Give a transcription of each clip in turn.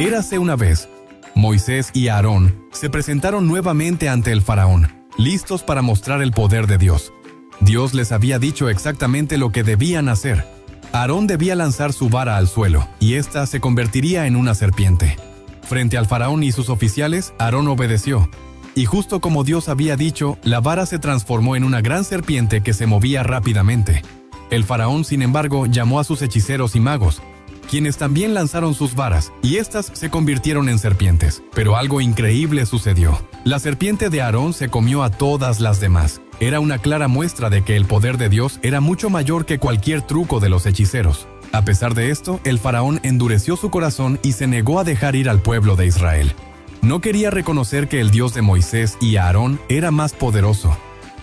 Érase una vez. Moisés y Aarón se presentaron nuevamente ante el faraón, listos para mostrar el poder de Dios. Dios les había dicho exactamente lo que debían hacer. Aarón debía lanzar su vara al suelo, y ésta se convertiría en una serpiente. Frente al faraón y sus oficiales, Aarón obedeció. Y justo como Dios había dicho, la vara se transformó en una gran serpiente que se movía rápidamente. El faraón, sin embargo, llamó a sus hechiceros y magos, quienes también lanzaron sus varas, y éstas se convirtieron en serpientes. Pero algo increíble sucedió. La serpiente de Aarón se comió a todas las demás. Era una clara muestra de que el poder de Dios era mucho mayor que cualquier truco de los hechiceros. A pesar de esto, el faraón endureció su corazón y se negó a dejar ir al pueblo de Israel. No quería reconocer que el Dios de Moisés y Aarón era más poderoso.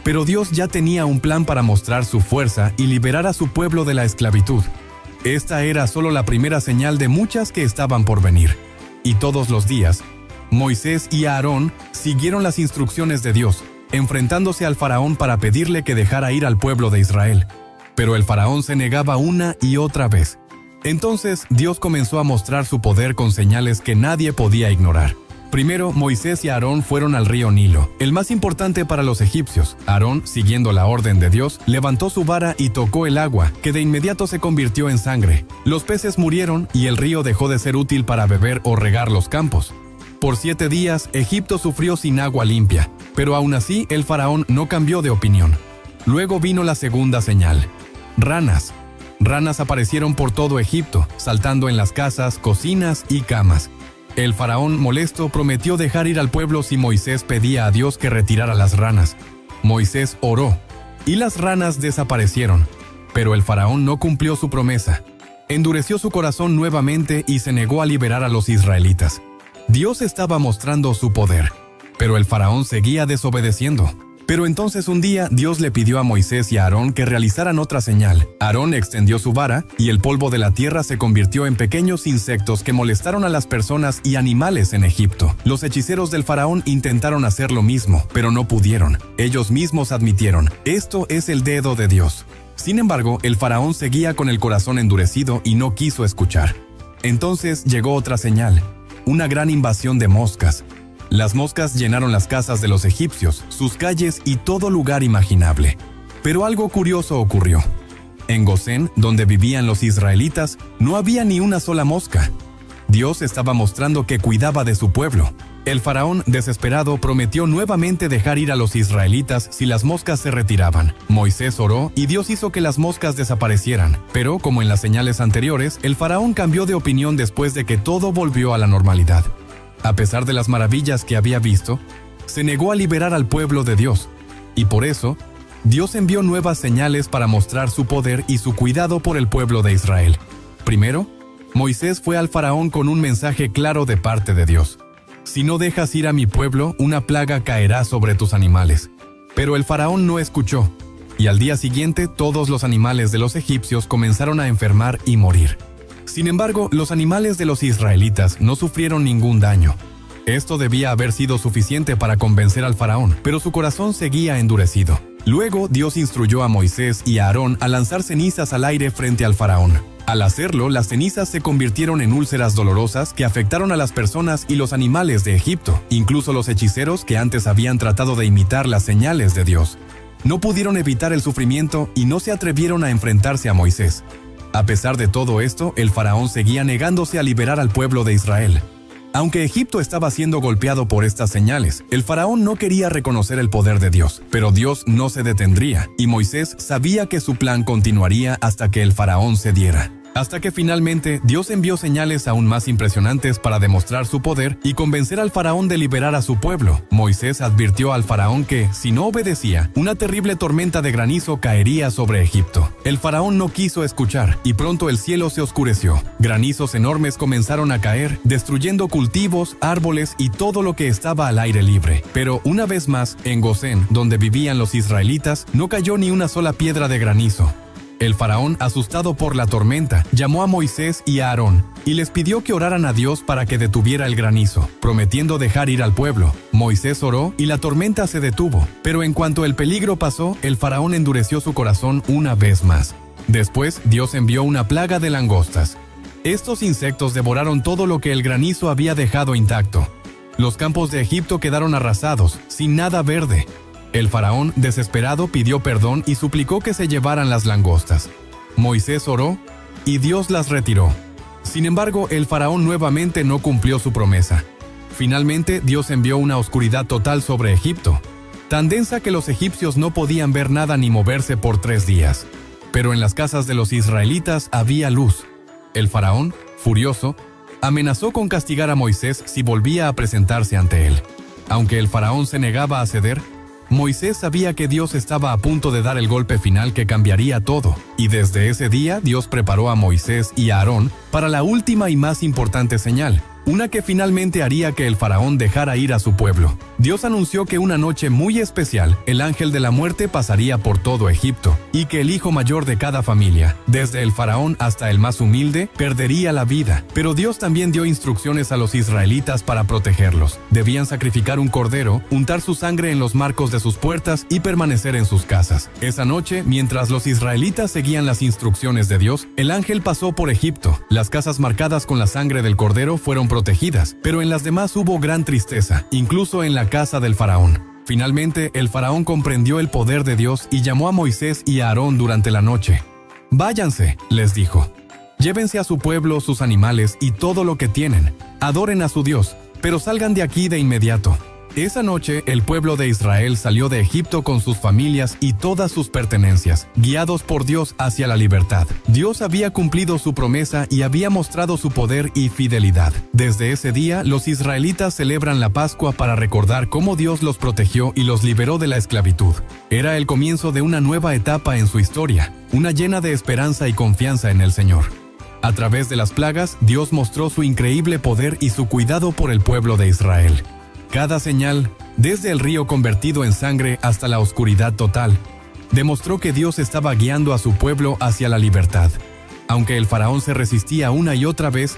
Pero Dios ya tenía un plan para mostrar su fuerza y liberar a su pueblo de la esclavitud. Esta era solo la primera señal de muchas que estaban por venir. Y todos los días, Moisés y Aarón siguieron las instrucciones de Dios, enfrentándose al faraón para pedirle que dejara ir al pueblo de Israel. Pero el faraón se negaba una y otra vez. Entonces Dios comenzó a mostrar su poder con señales que nadie podía ignorar. Primero, Moisés y Aarón fueron al río Nilo, el más importante para los egipcios. Aarón, siguiendo la orden de Dios, levantó su vara y tocó el agua, que de inmediato se convirtió en sangre. Los peces murieron y el río dejó de ser útil para beber o regar los campos. Por 7 días, Egipto sufrió sin agua limpia, pero aún así el faraón no cambió de opinión. Luego vino la segunda señal. Ranas. Ranas aparecieron por todo Egipto, saltando en las casas, cocinas y camas. El faraón, molesto, prometió dejar ir al pueblo si Moisés pedía a Dios que retirara las ranas. Moisés oró, y las ranas desaparecieron. Pero el faraón no cumplió su promesa. Endureció su corazón nuevamente y se negó a liberar a los israelitas. Dios estaba mostrando su poder, pero el faraón seguía desobedeciendo. Pero entonces un día Dios le pidió a Moisés y a Aarón que realizaran otra señal. Aarón extendió su vara y el polvo de la tierra se convirtió en pequeños insectos que molestaron a las personas y animales en Egipto. Los hechiceros del faraón intentaron hacer lo mismo, pero no pudieron. Ellos mismos admitieron, esto es el dedo de Dios. Sin embargo, el faraón seguía con el corazón endurecido y no quiso escuchar. Entonces llegó otra señal, una gran invasión de moscas. Las moscas llenaron las casas de los egipcios, sus calles y todo lugar imaginable. Pero algo curioso ocurrió. En Gosén, donde vivían los israelitas, no había ni una sola mosca. Dios estaba mostrando que cuidaba de su pueblo. El faraón, desesperado, prometió nuevamente dejar ir a los israelitas si las moscas se retiraban. Moisés oró y Dios hizo que las moscas desaparecieran. Pero, como en las señales anteriores, el faraón cambió de opinión después de que todo volvió a la normalidad. A pesar de las maravillas que había visto, se negó a liberar al pueblo de Dios. Y por eso, Dios envió nuevas señales para mostrar su poder y su cuidado por el pueblo de Israel. Primero, Moisés fue al faraón con un mensaje claro de parte de Dios. Si no dejas ir a mi pueblo, una plaga caerá sobre tus animales. Pero el faraón no escuchó, y al día siguiente todos los animales de los egipcios comenzaron a enfermar y morir. Sin embargo, los animales de los israelitas no sufrieron ningún daño. Esto debía haber sido suficiente para convencer al faraón, pero su corazón seguía endurecido. Luego, Dios instruyó a Moisés y a Aarón a lanzar cenizas al aire frente al faraón. Al hacerlo, las cenizas se convirtieron en úlceras dolorosas que afectaron a las personas y los animales de Egipto, incluso los hechiceros que antes habían tratado de imitar las señales de Dios. No pudieron evitar el sufrimiento y no se atrevieron a enfrentarse a Moisés. A pesar de todo esto, el faraón seguía negándose a liberar al pueblo de Israel. Aunque Egipto estaba siendo golpeado por estas señales, el faraón no quería reconocer el poder de Dios, pero Dios no se detendría, y Moisés sabía que su plan continuaría hasta que el faraón cediera. Hasta que finalmente Dios envió señales aún más impresionantes para demostrar su poder y convencer al faraón de liberar a su pueblo. Moisés advirtió al faraón que, si no obedecía, una terrible tormenta de granizo caería sobre Egipto. El faraón no quiso escuchar, y pronto el cielo se oscureció. Granizos enormes comenzaron a caer, destruyendo cultivos, árboles y todo lo que estaba al aire libre. Pero una vez más, en Gosén, donde vivían los israelitas, no cayó ni una sola piedra de granizo. El faraón, asustado por la tormenta, llamó a Moisés y a Aarón y les pidió que oraran a Dios para que detuviera el granizo, prometiendo dejar ir al pueblo. Moisés oró y la tormenta se detuvo, pero en cuanto el peligro pasó, el faraón endureció su corazón una vez más. Después, Dios envió una plaga de langostas. Estos insectos devoraron todo lo que el granizo había dejado intacto. Los campos de Egipto quedaron arrasados, sin nada verde. El faraón, desesperado, pidió perdón y suplicó que se llevaran las langostas. Moisés oró y Dios las retiró. Sin embargo, el faraón nuevamente no cumplió su promesa. Finalmente, Dios envió una oscuridad total sobre Egipto, tan densa que los egipcios no podían ver nada ni moverse por 3 días. Pero en las casas de los israelitas había luz. El faraón, furioso, amenazó con castigar a Moisés si volvía a presentarse ante él. Aunque el faraón se negaba a ceder, Moisés sabía que Dios estaba a punto de dar el golpe final que cambiaría todo, y desde ese día Dios preparó a Moisés y a Aarón para la última y más importante señal, una que finalmente haría que el faraón dejara ir a su pueblo. Dios anunció que una noche muy especial, el ángel de la muerte pasaría por todo Egipto, y que el hijo mayor de cada familia, desde el faraón hasta el más humilde, perdería la vida. Pero Dios también dio instrucciones a los israelitas para protegerlos. Debían sacrificar un cordero, untar su sangre en los marcos de sus puertas y permanecer en sus casas. Esa noche, mientras los israelitas seguían las instrucciones de Dios, el ángel pasó por Egipto. Las casas marcadas con la sangre del cordero fueron protegidas, pero en las demás hubo gran tristeza, incluso en la casa del faraón. Finalmente, el faraón comprendió el poder de Dios y llamó a Moisés y a Aarón durante la noche. «Váyanse», les dijo. «Llévense a su pueblo, sus animales y todo lo que tienen. Adoren a su Dios, pero salgan de aquí de inmediato». Esa noche, el pueblo de Israel salió de Egipto con sus familias y todas sus pertenencias, guiados por Dios hacia la libertad. Dios había cumplido su promesa y había mostrado su poder y fidelidad. Desde ese día, los israelitas celebran la Pascua para recordar cómo Dios los protegió y los liberó de la esclavitud. Era el comienzo de una nueva etapa en su historia, una llena de esperanza y confianza en el Señor. A través de las plagas, Dios mostró su increíble poder y su cuidado por el pueblo de Israel. Cada señal, desde el río convertido en sangre hasta la oscuridad total, demostró que Dios estaba guiando a su pueblo hacia la libertad. Aunque el faraón se resistía una y otra vez,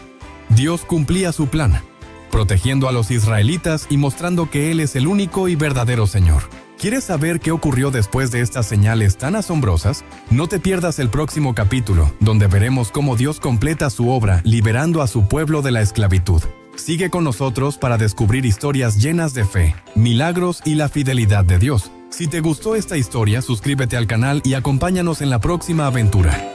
Dios cumplía su plan, protegiendo a los israelitas y mostrando que Él es el único y verdadero Señor. ¿Quieres saber qué ocurrió después de estas señales tan asombrosas? No te pierdas el próximo capítulo, donde veremos cómo Dios completa su obra liberando a su pueblo de la esclavitud. Sigue con nosotros para descubrir historias llenas de fe, milagros y la fidelidad de Dios. Si te gustó esta historia, suscríbete al canal y acompáñanos en la próxima aventura.